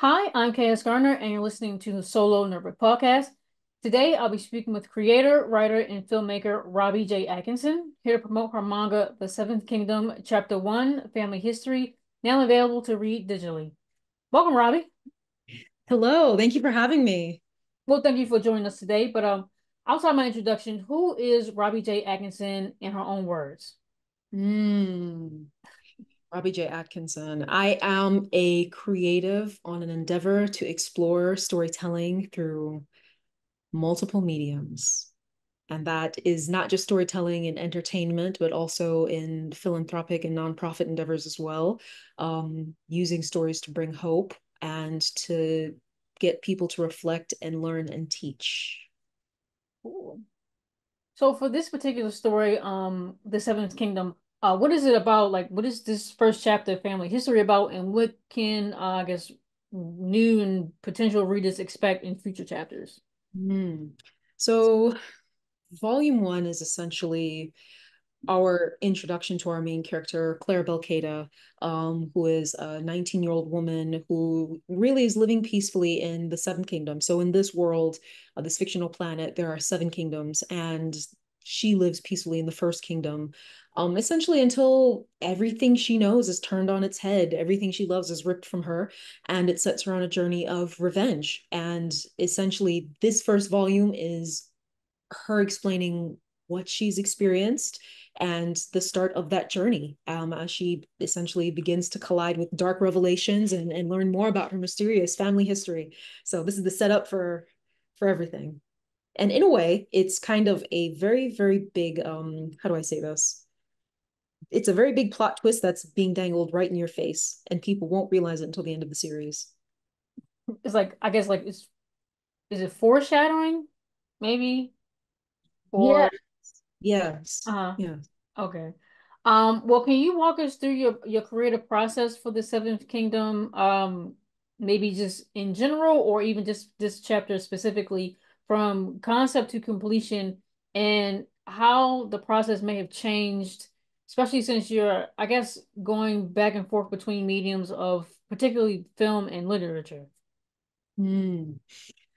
Hi, I'm KS Garner, and you're listening to the Solo Nerdbird podcast. Today, I'll be speaking with creator, writer, and filmmaker Robbie J. Atkinson, here to promote her manga, The Seventh Kingdom, Chapter 1, Family History, now available to read digitally. Welcome, Robbie. Hello, thank you for having me. Well, thank you for joining us today, but outside my introduction, who is Robbie J. Atkinson in her own words? Mm, Robbie J. Atkinson. I am a creative on an endeavor to explore storytelling through multiple mediums. And that is not just storytelling and entertainment, but also in philanthropic and nonprofit endeavors as well, using stories to bring hope and to get people to reflect and learn and teach. Cool. So for this particular story, The Seventh Kingdom, what is it about? Like, what is this first chapter of family history about, and what can, I guess, new and potential readers expect in future chapters? Mm. So, volume one is essentially our introduction to our main character, Claire Belcada, who is a 19-year-old woman who really is living peacefully in the Seventh Kingdom. So in this world, this fictional planet, there are seven kingdoms, and she lives peacefully in the first kingdom. Essentially until everything she knows is turned on its head, everything she loves is ripped from her, and it sets her on a journey of revenge. And essentially, this first volume is her explaining what she's experienced and the start of that journey as she essentially begins to collide with dark revelations and learn more about her mysterious family history. So this is the setup for everything. And in a way, it's kind of a very, very big, how do I say this? It's a very big plot twist that's being dangled right in your face, and people won't realize it until the end of the series. It's like, I guess, like, is it foreshadowing, maybe, Yeah. or Yes. uh, Yeah. okay. Well, can you walk us through your creative process for the Seventh Kingdom? Maybe just in general, or even just this chapter specifically, from concept to completion, and how the process may have changed, especially since you're, I guess, going back and forth between mediums of particularly film and literature. Hmm.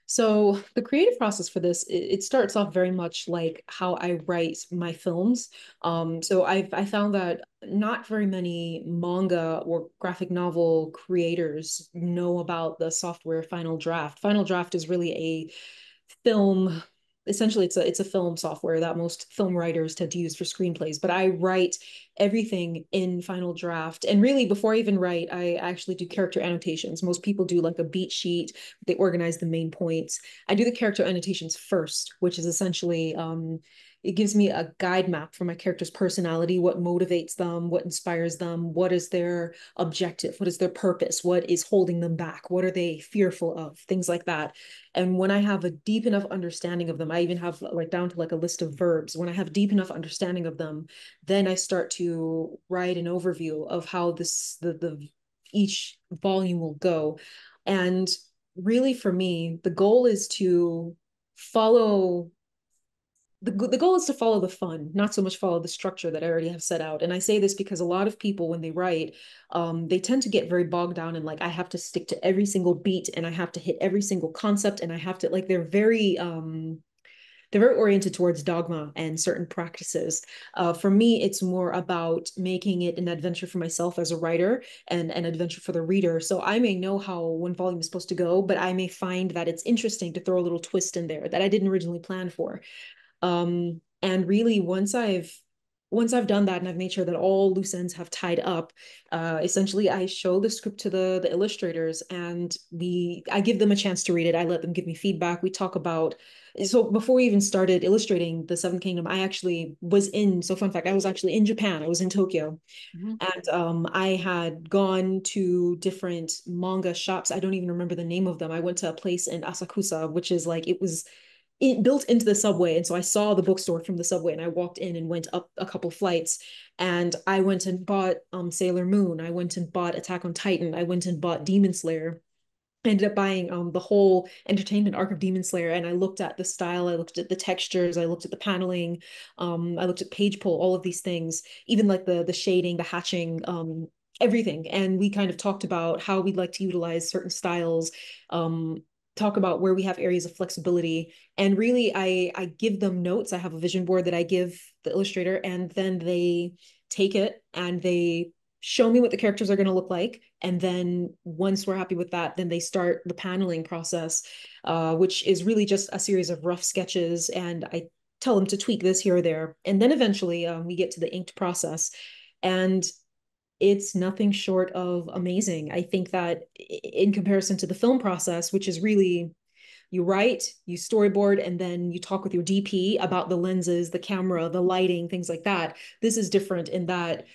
So the creative process for this, it starts off very much like how I write my films. So I found that not very many manga or graphic novel creators know about the software Final Draft. Final Draft is really a film, essentially it's a film software that most film writers tend to use for screenplays, but I write everything in Final Draft. And really, before I even write, I actually do character annotations. Most people do like a beat sheet, they organize the main points. I do the character annotations first, which is essentially it gives me a guide map for my character's personality, what motivates them, what inspires them, what is their objective, what is their purpose, what is holding them back, what are they fearful of, things like that. And when I have a deep enough understanding of them, I even have like down to like a list of verbs. When I have deep enough understanding of them, then I start to write an overview of how the each volume will go. And really for me, the goal is to follow the goal is to follow the fun, not so much follow the structure that I already have set out. And I say this because a lot of people, when they write, they tend to get very bogged down and like, I have to stick to every single beat and I have to hit every single concept and I have to like, they're very oriented towards dogma and certain practices. For me, it's more about making it an adventure for myself as a writer and an adventure for the reader. So I may know how one volume is supposed to go, but I may find that it's interesting to throw a little twist in there that I didn't originally plan for. And really, once I've done that and I've made sure that all loose ends have tied up, essentially I show the script to the illustrators and I give them a chance to read it. I let them give me feedback. We talk about so before we even started illustrating the Seventh Kingdom, I actually was in, so fun fact, I was actually in Japan. I was in Tokyo. Mhm. And I had gone to different manga shops. I don't even remember the name of them. I went to a place in Asakusa, which is like it was built into the subway. And so I saw the bookstore from the subway and I walked in and went up a couple flights and I went and bought Sailor Moon. I went and bought Attack on Titan. I went and bought Demon Slayer. I ended up buying the whole entertainment arc of Demon Slayer, and I looked at the style, I looked at the textures, I looked at the paneling, I looked at page pull, all of these things, even like the shading, the hatching. everything. And we kind of talked about how we'd like to utilize certain styles, um, talk about where we have areas of flexibility. And really, I give them notes. I have a vision board that I give the illustrator, and then they take it and they show me what the characters are going to look like. And then once we're happy with that, then they start the paneling process, which is really just a series of rough sketches. And I tell them to tweak this here or there. And then eventually we get to the inked process. And it's nothing short of amazing. I think that in comparison to the film process, which is really you write, you storyboard, and then you talk with your DP about the lenses, the camera, the lighting, things like that. This is different in that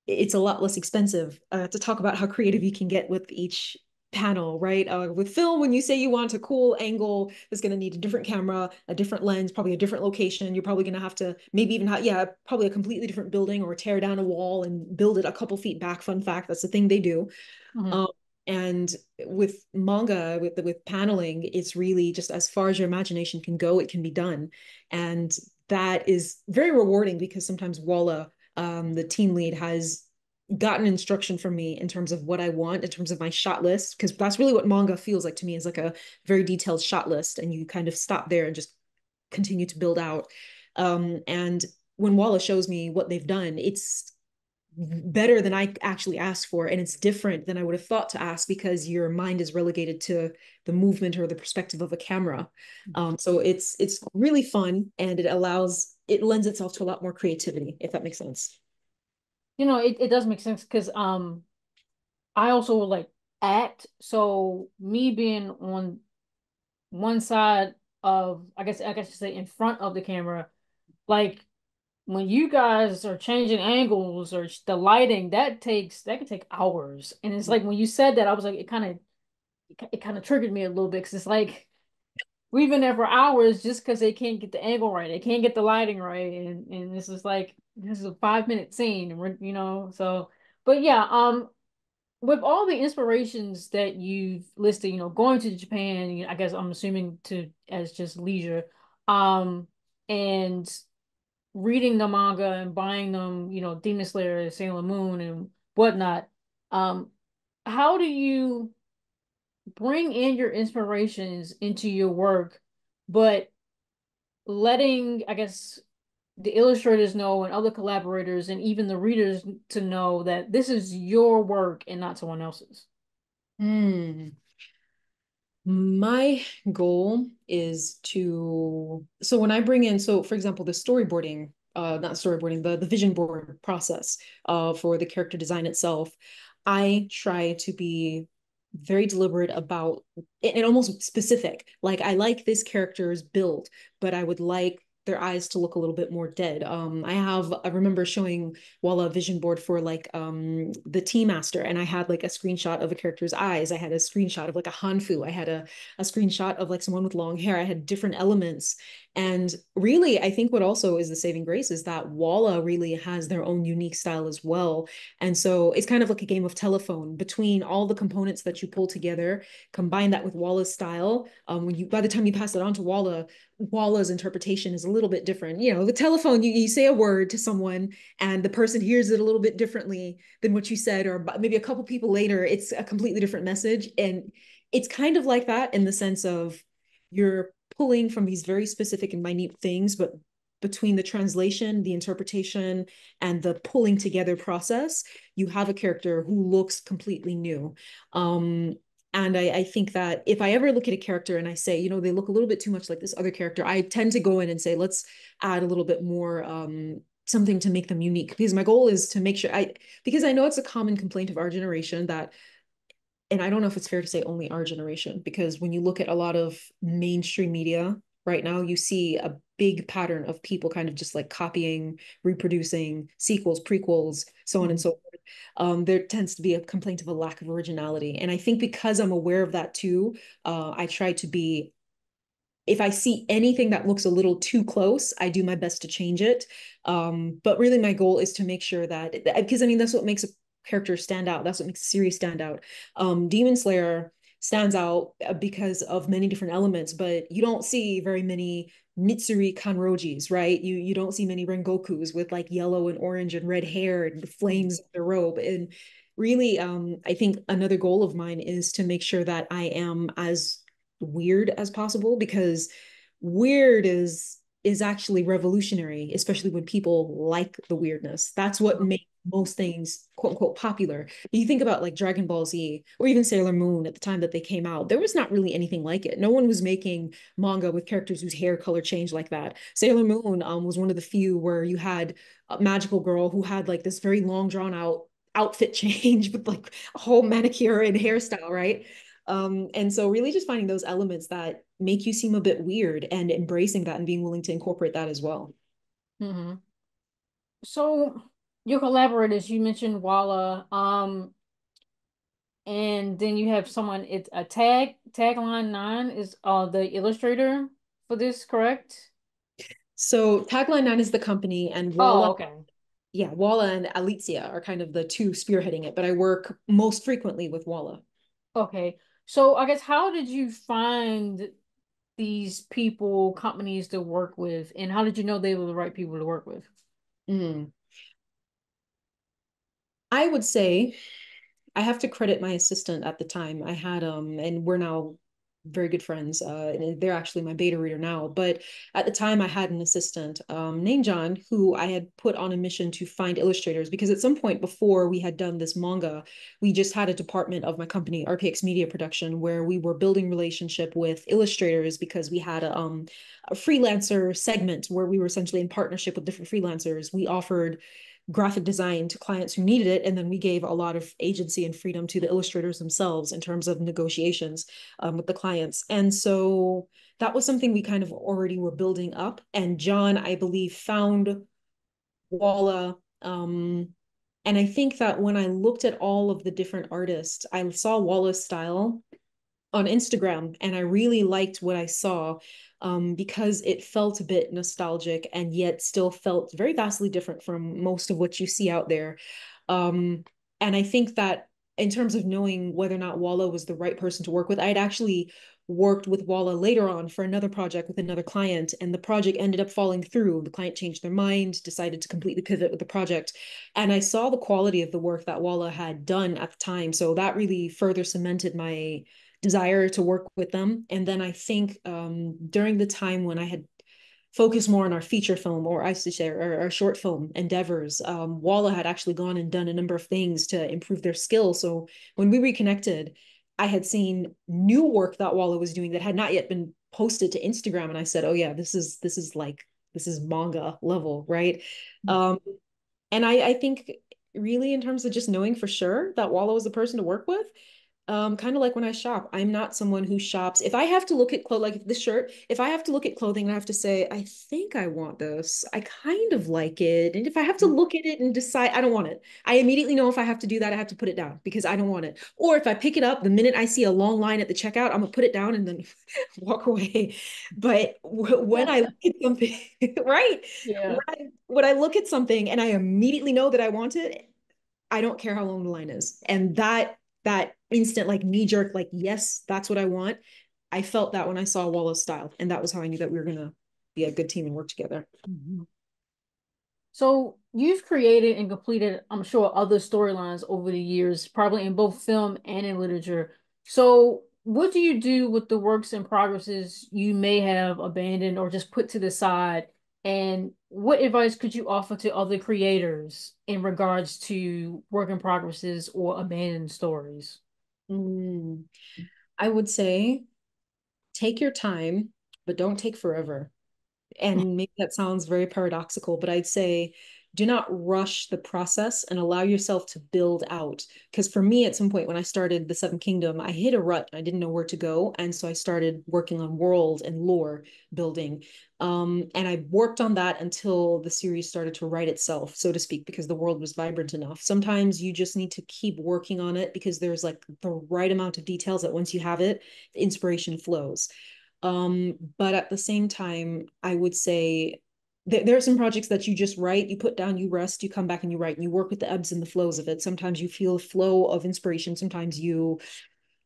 it's a lot less expensive to talk about how creative you can get with each panel, right? With film, when you say you want a cool angle, it's going to need a different camera, a different lens, probably a different location. You're probably going to have to maybe even have, yeah, probably a completely different building or tear down a wall and build it a couple feet back. Fun fact, that's the thing they do. Mhm. Um, and with manga, with paneling, it's really just as far as your imagination can go, it can be done. And that is very rewarding because sometimes Walla, the team lead, has gotten instruction from me in terms of what I want, in terms of my shot list, because that's really what manga feels like to me, is like a very detailed shot list, and you kind of stop there and just continue to build out. And when Walla shows me what they've done, it's better than I actually asked for. And it's different than I would have thought to ask because your mind is relegated to the movement or the perspective of a camera. So it's really fun, and it lends itself to a lot more creativity, if that makes sense. It does make sense because I also like act. So me being on one side of, I guess you say in front of the camera, like when you guys are changing angles or the lighting, that can take hours. And it's like when you said that, I was like, it kind of triggered me a little bit because it's like we've been there for hours just because they can't get the angle right, they can't get the lighting right, and this is like this is a 5 minute scene, and so. But yeah, with all the inspirations that you've listed, going to Japan, I guess I'm assuming to as just leisure, and reading the manga and buying them, Demon Slayer, Sailor Moon, and whatnot. Um, how do you bring in your inspirations into your work, but letting, I guess, the illustrators know and other collaborators and even the readers to know that this is your work and not someone else's? Hmm. My goal is so when I bring in, so for example, the storyboarding, not storyboarding, the vision board process, for the character design itself, I try to be very deliberate about it and almost specific. Like I like this character's build, but I would like their eyes to look a little bit more dead. I remember showing Walla a vision board for like the Tea Master, and I had like a screenshot of a character's eyes. I had a screenshot of like a Hanfu. I had a screenshot of like someone with long hair. I had different elements. And really, I think what also is the saving grace is that Walla really has their own unique style as well. And so it's kind of like a game of telephone between all the components that you pull together, combine that with Walla's style. By the time you pass it on to Walla's interpretation is a little bit different. The telephone, you say a word to someone and the person hears it a little bit differently than what you said, or maybe a couple people later, it's a completely different message. And it's kind of like that in the sense of you're pulling from these very specific and minute things, but between the translation, the interpretation, and the pulling together process, you have a character who looks completely new. And I think that if I ever look at a character and I say, they look a little bit too much like this other character, I tend to go in and say, let's add a little bit more something to make them unique. Because my goal is to make sure because I know it's a common complaint of our generation that, and I don't know if it's fair to say only our generation, because when you look at a lot of mainstream media right now, you see a big pattern of people kind of just like copying, reproducing sequels, prequels, so on and Mhm. so forth. There tends to be a complaint of a lack of originality. And I think because I'm aware of that too, I try to be, if I see anything that looks a little too close, I do my best to change it. But really, my goal is to make sure that, because I mean, that's what makes a character stand out. That's what makes a series stand out. Demon Slayer stands out because of many different elements, but you don't see very many Mitsuri Kanrojis, right? You don't see many Rengokus with like yellow and orange and red hair and the flames of their robe. And really, I think another goal of mine is to make sure that I am as weird as possible, because weird is actually revolutionary, especially when people like the weirdness. That's what makes most things quote unquote popular. You think about like Dragon Ball Z or even Sailor Moon at the time that they came out, there was not really anything like it. No one was making manga with characters whose hair color changed like that. Sailor Moon was one of the few where you had a magical girl who had like this very long drawn out outfit change with like a whole manicure and hairstyle, right? And so really just finding those elements that make you seem a bit weird and embracing that and being willing to incorporate that as well. Mm-hmm. So your collaborators, you mentioned Walla, and then you have someone, it's a Tagline 9 is the illustrator for this, correct? So Tagline 9 is the company, and Oh, Walla, okay. yeah, Walla and Alicia are kind of the two spearheading it, but I work most frequently with Walla. Okay. So I guess how did you find these people, companies to work with, and how did you know they were the right people to work with? Mm. I would say I have to credit my assistant at the time. I had and we're now very good friends. And they're actually my beta reader now. But at the time, I had an assistant named John, who I had put on a mission to find illustrators, because at some point before we had done this manga, we just had a department of my company, RPX Media Production, where we were building relationship with illustrators, because we had a freelancer segment where we were essentially in partnership with different freelancers. We offered graphic design to clients who needed it. And then we gave a lot of agency and freedom to the illustrators themselves in terms of negotiations with the clients. And so that was something we kind of already were building up. And John, I believe, found Walla. And I think that when I looked at all of the different artists, I saw Walla's style on Instagram, and I really liked what I saw, because it felt a bit nostalgic and yet still felt very vastly different from most of what you see out there. Um, and I think that in terms of knowing whether or not Walla was the right person to work with, I'd actually worked with Walla later on for another project with another client, and the project ended up falling through. The client changed their mind, decided to completely pivot with the project. And I saw the quality of the work that Walla had done at the time. So that really further cemented my desire to work with them. And then I think during the time when I had focused more on our feature film, or I should say our short film endeavors, Walla had actually gone and done a number of things to improve their skill. So when we reconnected, I had seen new work that Walla was doing that had not yet been posted to Instagram, and I said, "Oh yeah, this is manga level, right?" Um, and I think really in terms of just knowing for sure that Walla was the person to work with, kind of like when I shop, I'm not someone who shops. If I have to look at clothes, like this shirt, if I have to look at clothing and I have to say, I think I want this, I kind of like it. And if I have to look at it and decide I don't want it, I immediately know if I have to do that, I have to put it down because I don't want it. Or if I pick it up, the minute I see a long line at the checkout, I'm gonna put it down and then walk away. But when I look at something, right? Yeah. When I look at something and I immediately know that I want it, I don't care how long the line is. And that instant like knee jerk, like, yes, that's what I want. I felt that when I saw Wallace style. And that was how I knew that we were gonna be a good team and work together. Mhm. So you've created and completed, I'm sure, other storylines over the years, probably in both film and in literature. So what do you do with the works and progresses you may have abandoned or just put to the side? And what advice could you offer to other creators in regards to work in progresses or abandoned stories? Mm, I would say take your time, but don't take forever. And maybe that sounds very paradoxical, but I'd say do not rush the process and allow yourself to build out. Because for me, at some point when I started the Seven Kingdom, I hit a rut. I didn't know where to go. And so I started working on world and lore building. And I worked on that until the series started to write itself, so to speak, because the world was vibrant enough. Sometimes you just need to keep working on it because there's like the right amount of details that once you have it, the inspiration flows. But at the same time, I would say there are some projects that you just write, you put down, you rest, you come back and you write, and you work with the ebbs and the flows of it. Sometimes you feel a flow of inspiration. Sometimes you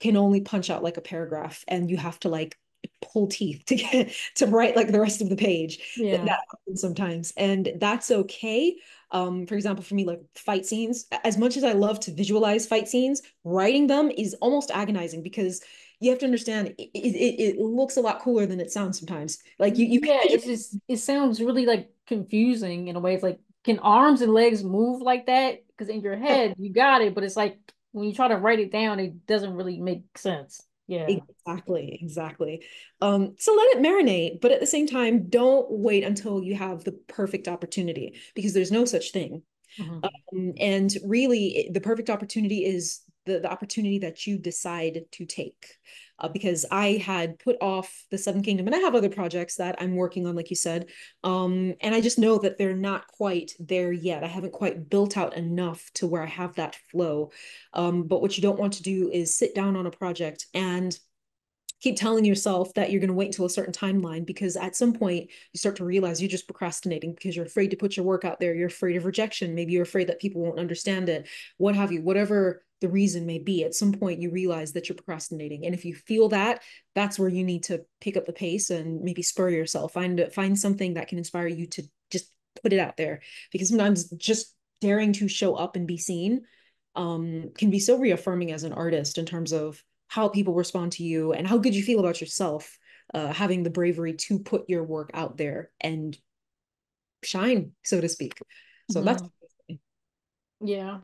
can only punch out like a paragraph and you have to like pull teeth to get to write like the rest of the page. Yeah. That happens sometimes, and that's okay. For example, for me, like fight scenes, as much as I love to visualize fight scenes, writing them is almost agonizing because you have to understand it looks a lot cooler than it sounds sometimes. Like you Yeah, picture. it's just it sounds really like confusing in a way. It's like, can arms and legs move like that? Because in your head you got it, but it's like when you try to write it down, it doesn't really make sense. Yeah. Exactly, exactly. So let it marinate, but at the same time, don't wait until you have the perfect opportunity because there's no such thing. Mhm. And really, the perfect opportunity is the opportunity that you decide to take. Because I had put off the Seven Kingdom, and I have other projects that I'm working on, like you said. And I just know that they're not quite there yet. I haven't quite built out enough to where I have that flow. But what you don't want to do is sit down on a project and keep telling yourself that you're going to wait until a certain timeline because at some point you start to realize you're just procrastinating because you're afraid to put your work out there. You're afraid of rejection. Maybe you're afraid that people won't understand it, what have you, whatever the reason may be. At some point you realize that you're procrastinating. And if you feel that, that's where you need to pick up the pace and maybe spur yourself. Find something that can inspire you to just put it out there because sometimes just daring to show up and be seen can be so reaffirming as an artist in terms of how people respond to you and how good you feel about yourself, having the bravery to put your work out there and shine, so to speak. So that's Mhm. Yeah.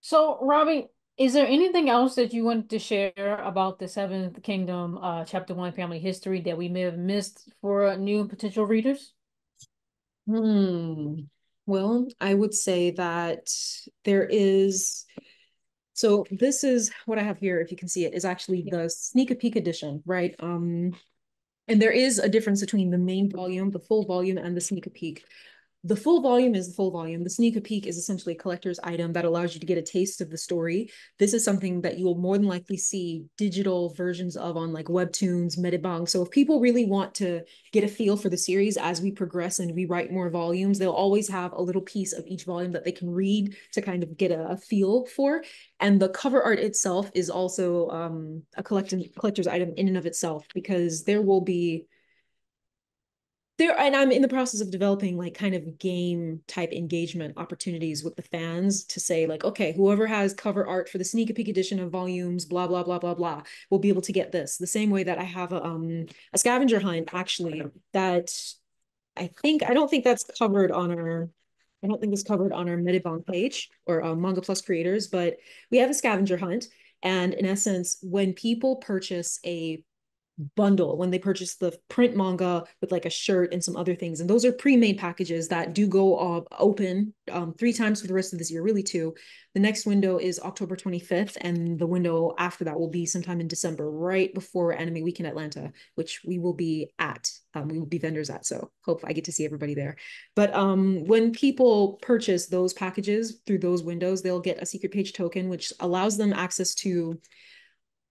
So, Robbie, is there anything else that you want to share about the Seventh Kingdom, Chapter One family history that we may have missed for new potential readers? hmm. Well, I would say that there is. So this is what I have here. If you can see it, is actually the sneak a peek edition, right? And there is a difference between the main volume, the full volume, and the sneak a peek. The full volume is the full volume. The sneak a peek is essentially a collector's item that allows you to get a taste of the story. This is something that you will more than likely see digital versions of on like Webtoons, Medibang. So if people really want to get a feel for the series as we progress and we write more volumes, they'll always have a little piece of each volume that they can read to kind of get a feel for. And the cover art itself is also a collector's item in and of itself because there will be there and I'm in the process of developing like kind of game type engagement opportunities with the fans to say like, okay, whoever has cover art for the sneak peek edition of volumes blah blah blah blah blah will be able to get this the same way that I have a scavenger hunt actually that I don't think that's covered on our I don't think it's covered on our Medibang page or Manga Plus creators, but we have a scavenger hunt. And in essence, when people purchase a bundle when they purchase the print manga with like a shirt and some other things. And those are pre-made packages that do go open 3 times for the rest of this year, really two. The next window is October 25th, and the window after that will be sometime in December, right before Anime Week in Atlanta, which we will be at. We will be vendors at, so hope I get to see everybody there. But when people purchase those packages through those windows, they'll get a secret page token, which allows them access to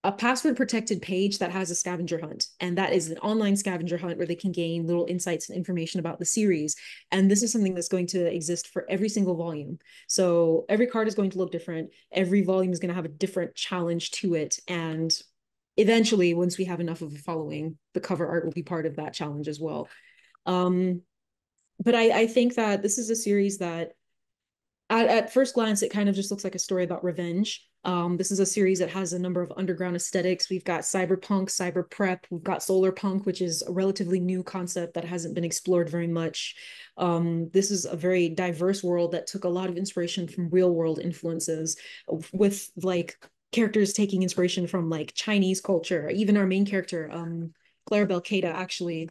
a password protected page that has a scavenger hunt. And that is an online scavenger hunt where they can gain little insights and information about the series. And this is something that's going to exist for every single volume. So every card is going to look different. Every volume is going to have a different challenge to it. And eventually, once we have enough of a following, the cover art will be part of that challenge as well. Um, but I think that this is a series that at first glance, it kind of just looks like a story about revenge. This is a series that has a number of underground aesthetics. We've got cyberpunk, cyber prep. We've got solar punk, which is a relatively new concept that hasn't been explored very much. This is a very diverse world that took a lot of inspiration from real world influences, with like characters taking inspiration from like Chinese culture. Even our main character, Clarabelle Keita, actually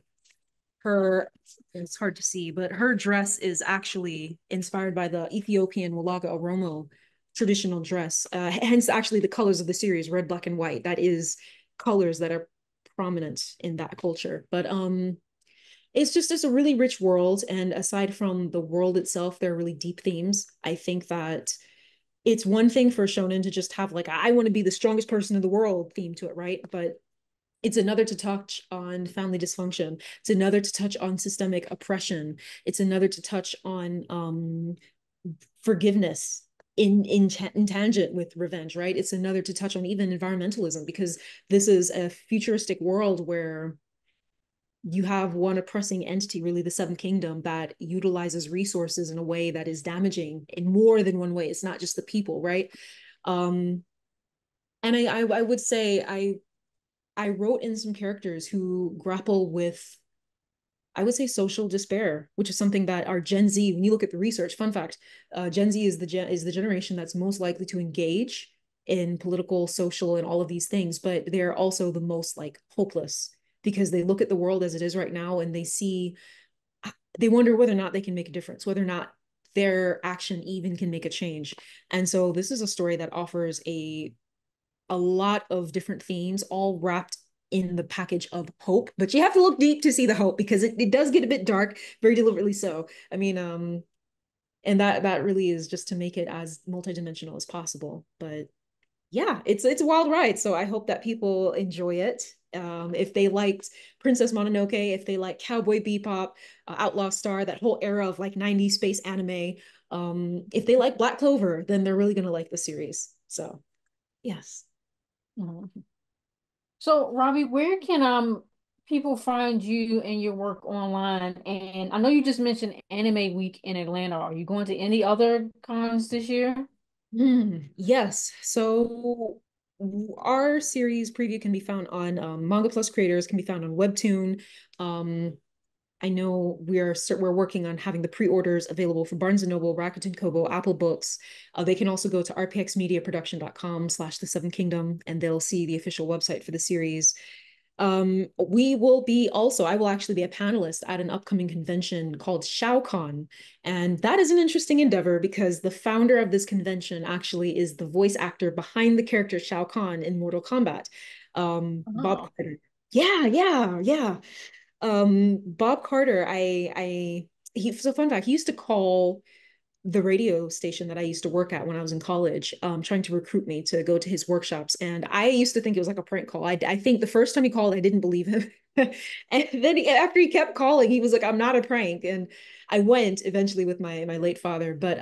her it's hard to see, but her dress is actually inspired by the Ethiopian Walaga Oromo traditional dress. Hence, actually, the colors of the series, red, black, and white. That is colors that are prominent in that culture. But it's a really rich world, and aside from the world itself, there are really deep themes. I think that it's one thing for shonen to just have like I want to be the strongest person in the world theme to it, right? But it's another to touch on family dysfunction. It's another to touch on systemic oppression. It's another to touch on forgiveness. in tangent with revenge, right? It's another to touch on even environmentalism, because this is a futuristic world where you have one oppressing entity, really the Seventh Kingdom, that utilizes resources in a way that is damaging in more than one way. It's not just the people, right? Um, and I would say I wrote in some characters who grapple with, I would say, social despair, which is something that our Gen Z, when you look at the research, fun fact, Gen Z is the generation that's most likely to engage in political, social, and all of these things, but they're also the most like hopeless, because they look at the world as it is right now and they wonder whether or not they can make a difference, whether or not their action even can make a change. And so this is a story that offers a lot of different themes, all wrapped in the package of hope. But you have to look deep to see the hope, because it does get a bit dark, very deliberately so. I mean, and that really is just to make it as multidimensional as possible. But yeah, it's a wild ride. So I hope that people enjoy it. If they liked Princess Mononoke, if they like Cowboy Bebop, Outlaw Star, that whole era of like 90s space anime, if they like Black Clover, then they're really gonna like the series. So yes. Mhm. So, Robbie, where can people find you and your work online? And I know you just mentioned Anime Week in Atlanta. Are you going to any other cons this year? Yes. So our series preview can be found on Manga Plus Creators, can be found on Webtoon. Um, I know we're working on having the pre-orders available for Barnes and Noble, Rakuten Kobo, Apple Books. They can also go to rpxmediaproduction.com/ the Seven Kingdom, and they'll see the official website for the series. We will be also, I will actually be a panelist at an upcoming convention called ShaoCon. And that is an interesting endeavor, because the founder of this convention actually is the voice actor behind the character Shao Kahn in Mortal Kombat. Bob Oh. Carter. Yeah, yeah, yeah. Bob Carter, so fun fact, he used to call the radio station that I used to work at when I was in college, trying to recruit me to go to his workshops. And I used to think it was like a prank call. I think the first time he called, I didn't believe him. And then after he kept calling, he was like, I'm not a prank. And I went eventually with my late father. But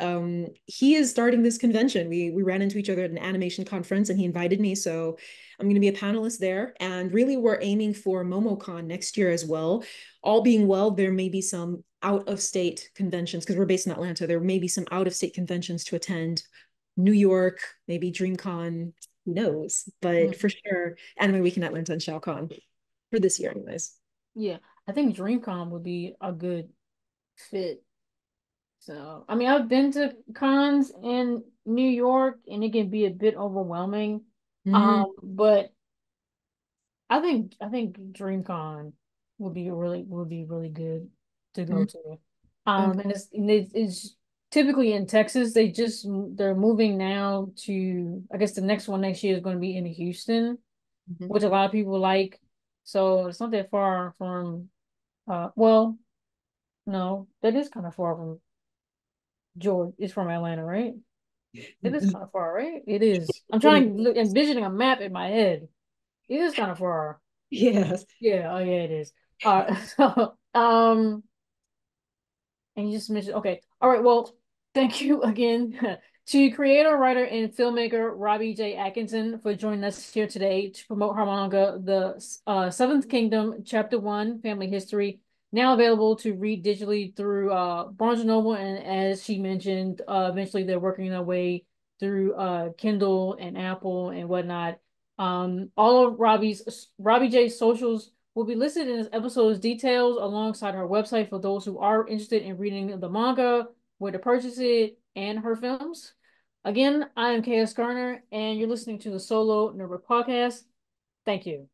he is starting this convention. We ran into each other at an animation conference, and he invited me. So I'm going to be a panelist there. And really, we're aiming for MomoCon next year as well. All being well, there may be some out of state conventions, because we're based in Atlanta. There may be some out of state conventions to attend. New York, maybe DreamCon, who knows? But for Mhm. sure, Anime Week in Atlanta and ShowCon for this year, anyways. Yeah, I think DreamCon would be a good fit. So, I mean, I've been to cons in New York and it can be a bit overwhelming. Mm-hmm. But I think DreamCon would be really good to go to. Okay. And it's typically in Texas. They're moving now to, I guess the next one next year is going to be in Houston, Mm-hmm. which a lot of people like. So it's not that far from well, no, that is kind of far from Georgia. It's from Atlanta, right? It is kind of far, right? It is. I'm It trying to look, envisioning a map in my head. It is kind of far. Yes. Yeah, oh yeah, it is. So, and you just mentioned, okay. All right, well, thank you again to creator, writer, and filmmaker Robbie J. Atkinson for joining us here today to promote her manga, The Seventh Kingdom, Chapter 1, Family History, now available to read digitally through Barnes& and Noble, and as she mentioned, eventually they're working their way through Kindle and Apple and whatnot. All of Robbie J's socials will be listed in this episode's details alongside her website for those who are interested in reading the manga, where to purchase it, and her films. Again, I am KS Garner, and you're listening to the Solo Nerd Podcast. Thank you.